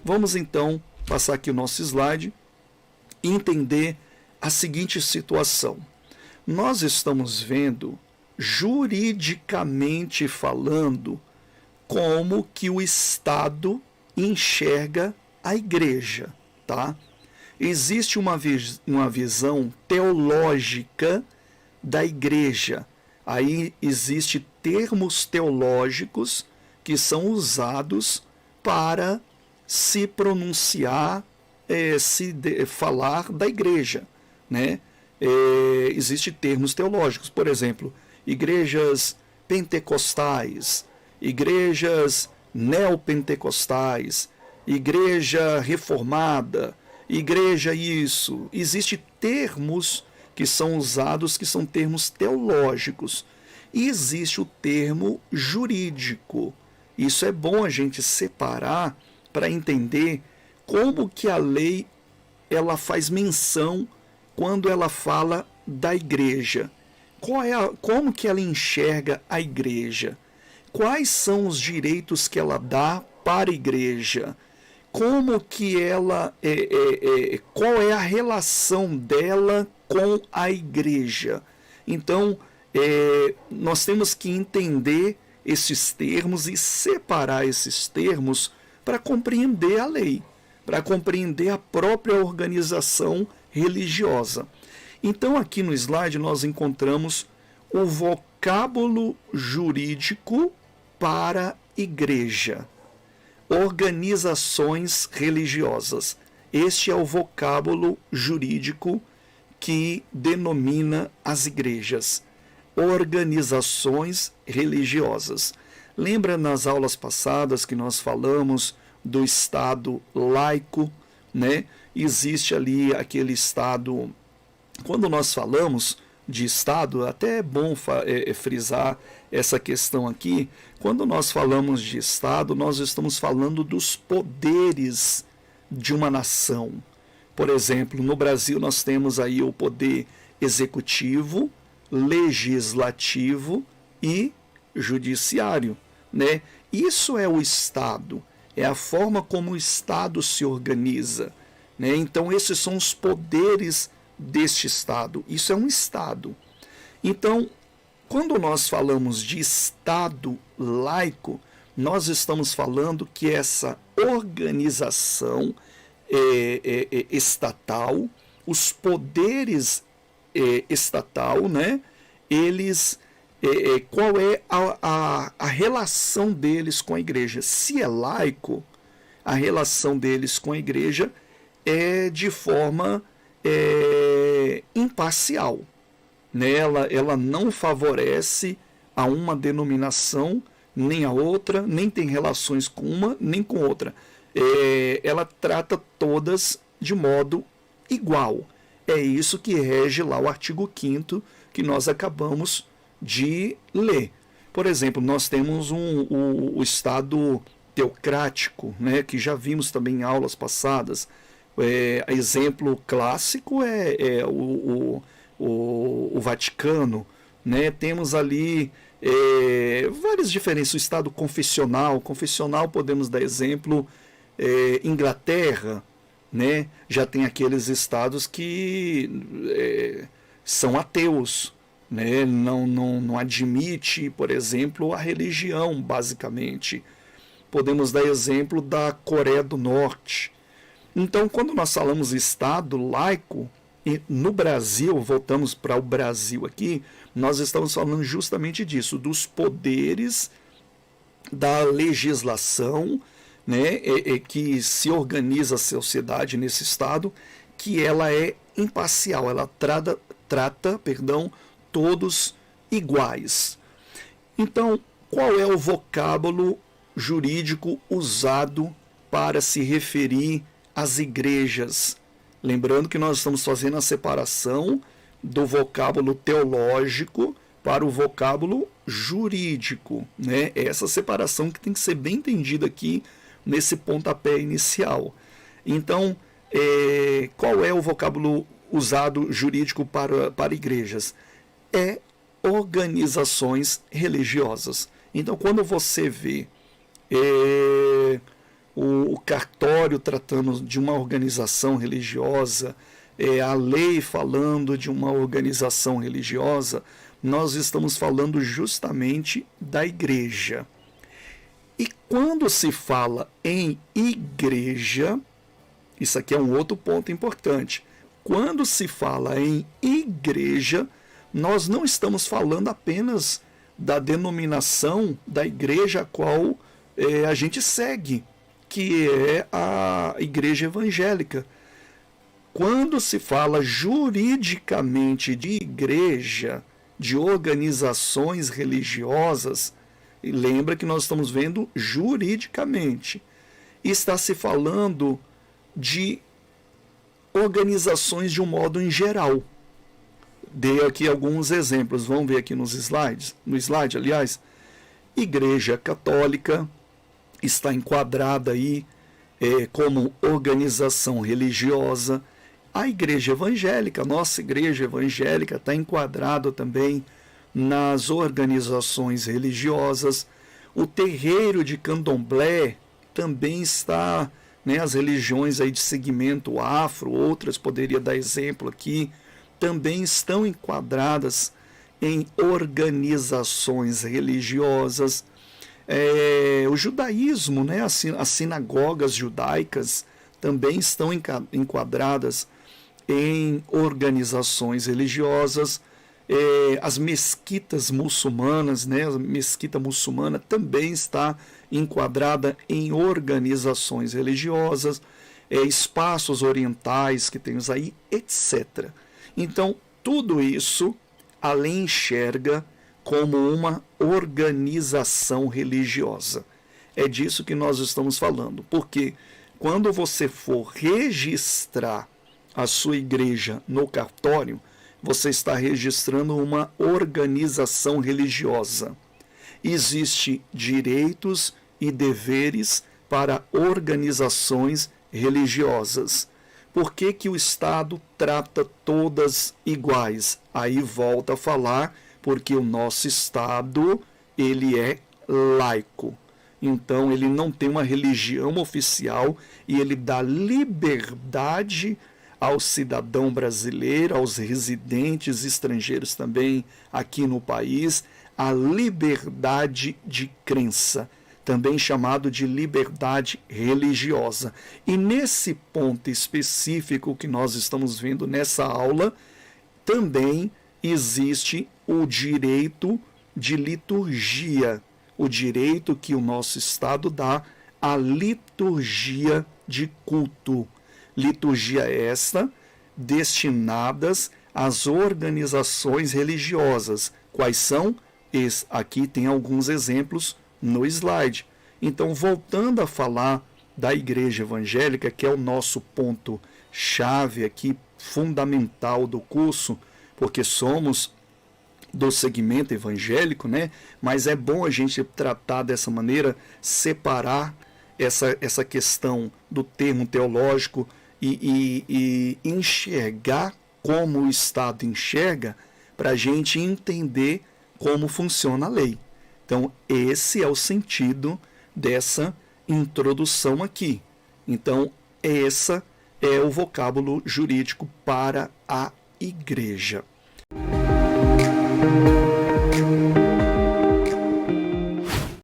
Vamos então passar aqui o nosso slide e entender a seguinte situação. Nós estamos vendo, juridicamente falando, como que o Estado enxerga a igreja, tá? Existe uma visão teológica da igreja. Aí existem termos teológicos que são usados para se pronunciar, falar da igreja, né? Existem termos teológicos, por exemplo, igrejas pentecostais, igrejas neopentecostais, igreja reformada, igreja isso. Existem termos que são usados, que são termos teológicos. E existe o termo jurídico. Isso é bom a gente separar para entender como que a lei ela faz menção quando ela fala da igreja. Como que ela enxerga a igreja? Quais são os direitos que ela dá para a igreja? Como que ela qual é a relação dela com a igreja? Então, nós temos que entender esses termos e separar esses termos para compreender a lei, para compreender a própria organização religiosa. Então, aqui no slide nós encontramos o vocábulo jurídico para igreja. Organizações religiosas. Este é o vocábulo jurídico que denomina as igrejas. Organizações religiosas. Lembra nas aulas passadas que nós falamos do Estado laico, né? Existe ali aquele Estado. Quando nós falamos de Estado, até é bom frisar essa questão aqui. Quando nós falamos de Estado, nós estamos falando dos poderes de uma nação. Por exemplo, no Brasil nós temos aí o poder executivo, legislativo e judiciário, né? Isso é o Estado, é a forma como o Estado se organiza, né? Então esses são os poderes deste Estado. Isso é um Estado. Então, quando nós falamos de Estado laico, nós estamos falando que essa organização estatal, os poderes estatal, né? Eles, qual é a relação deles com a igreja? Se é laico, a relação deles com a igreja é de forma imparcial, né? Ela não favorece a uma denominação nem a outra, nem tem relações com uma nem com outra. Ela trata todas de modo igual. É isso que rege lá o artigo 5º que nós acabamos de ler. Por exemplo, nós temos o Estado teocrático, né, que já vimos também em aulas passadas. Exemplo clássico é o Vaticano, né? Temos ali várias diferenças. O Estado confessional, podemos dar exemplo, Inglaterra, né? Já tem aqueles estados que são ateus, né? Não admite, por exemplo, a religião, basicamente. Podemos dar exemplo da Coreia do Norte. Então, quando nós falamos Estado laico, e no Brasil, voltamos para o Brasil aqui, nós estamos falando justamente disso, dos poderes da legislação, né, que se organiza a sociedade nesse Estado, que ela é imparcial, ela trata todos iguais. Então, qual é o vocábulo jurídico usado para se referir às igrejas? Lembrando que nós estamos fazendo a separação do vocábulo teológico para o vocábulo jurídico, né? Essa separação que tem que ser bem entendida aqui nesse pontapé inicial. Então, qual é o vocábulo usado jurídico para igrejas? Organizações religiosas. Então, quando você vê o cartório tratando de uma organização religiosa, a lei falando de uma organização religiosa, nós estamos falando justamente da igreja. E quando se fala em igreja, isso aqui é um outro ponto importante. Quando se fala em igreja, nós não estamos falando apenas da denominação da igreja a qual a gente segue, que é a igreja evangélica. Quando se fala juridicamente de igreja, de organizações religiosas, lembra que nós estamos vendo juridicamente, está se falando de organizações de um modo em geral. Dei aqui alguns exemplos, vamos ver aqui nos slides, no slide, aliás. Igreja Católica está enquadrada aí como organização religiosa. A Igreja Evangélica, nossa Igreja Evangélica, está enquadrada também nas organizações religiosas. O terreiro de Candomblé também está, as religiões aí de segmento afro, outras poderia dar exemplo aqui, também estão enquadradas em organizações religiosas. O judaísmo, as sinagogas judaicas também estão enquadradas em organizações religiosas. As mesquitas muçulmanas, a mesquita muçulmana também está enquadrada em organizações religiosas, espaços orientais que temos aí, etc. Então, tudo isso a lei enxerga como uma organização religiosa. É disso que nós estamos falando, porque quando você for registrar a sua igreja no cartório, você está registrando uma organização religiosa. Existem direitos e deveres para organizações religiosas. Por que que o Estado trata todas iguais? Aí volta a falar, porque o nosso Estado, ele é laico. Então, ele não tem uma religião oficial e ele dá liberdade ao cidadão brasileiro, aos residentes estrangeiros também aqui no país, a liberdade de crença, também chamado de liberdade religiosa. E nesse ponto específico que nós estamos vendo nessa aula, também existe o direito de liturgia, o direito que o nosso Estado dá à liturgia de culto. Liturgia esta destinadas às organizações religiosas. Quais são? Aqui tem alguns exemplos no slide. Então, voltando a falar da Igreja Evangélica, que é o nosso ponto-chave aqui, fundamental do curso, porque somos do segmento evangélico, mas é bom a gente tratar dessa maneira, separar essa questão do termo teológico e enxergar como o Estado enxerga, para a gente entender como funciona a lei. Então, esse é o sentido dessa introdução aqui. Então, esse é o vocábulo jurídico para a igreja.